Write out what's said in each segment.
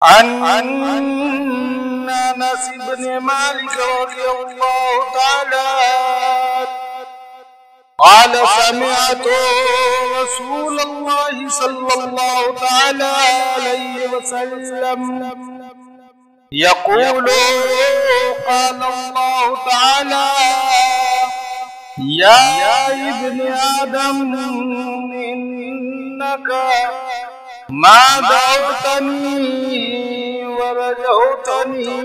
عن انس بن مالك رضي الله تعالى قال سمعت رسول الله صلى الله تعالى عليه وسلم يقول قال الله تعالى يا ابن آدم إنك ما دعوتني ورجوتني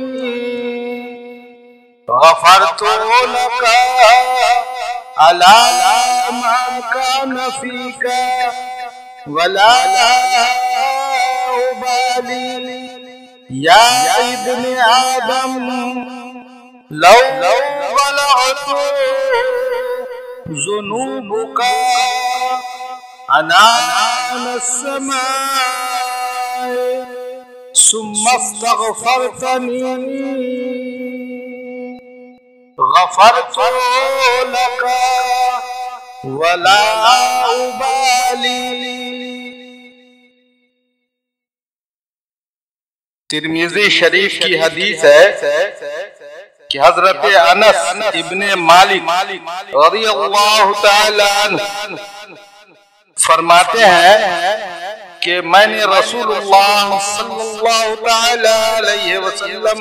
غفرت لك على ما كان فيك ولا أبالي يا ابن آدم لو بلغت ذنوبك عنان السماء ثم استغفرتني غفرت لك ولا أبالي۔ ترمذی شریف کی حدیث ہے کہ حضرت انس ابن مالک رضی اللہ تعالی عنہ فرماتے ہیں کہ میں نے رسول اللہ صلی اللہ تعالی علیہ وسلم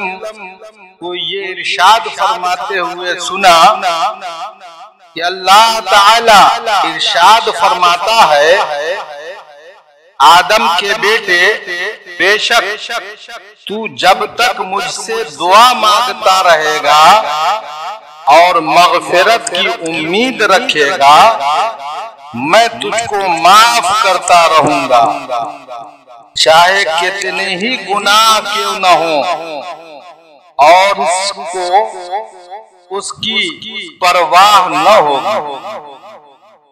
کو یہ ارشاد فرماتے ہوئے سنا کہ اللہ تعالی ارشاد فرماتا ہے آدم کے بیٹے بے شک تو جب تک مجھ سے دعا مانگتا رہے گا اور مغفرت کی امید رکھے گا میں تجھ کو معاف کرتا رہوں گا چاہے کتنے ہی گناہ کیوں نہ ہوں اور اس کی پرواہ نہ ہوگی۔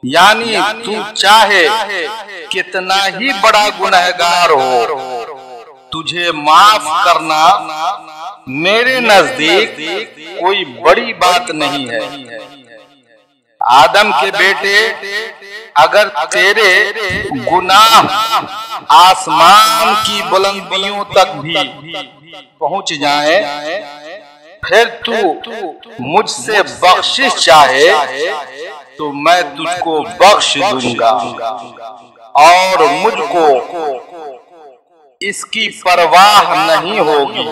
یعنی تو چاہے کتنا ہی بڑا گنہگار ہو تجھے معاف کرنا میرے نزدیک کوئی بڑی بات نہیں ہے۔ آدم کے بیٹے اگر تیرے گناہ آسمان کی بلندیوں تک بھی پہنچ جائیں پھر تو مجھ سے بخشش چاہے تو میں تجھ کو بخش دوں گا اور مجھ کو اس کی پرواہ نہیں ہوگی۔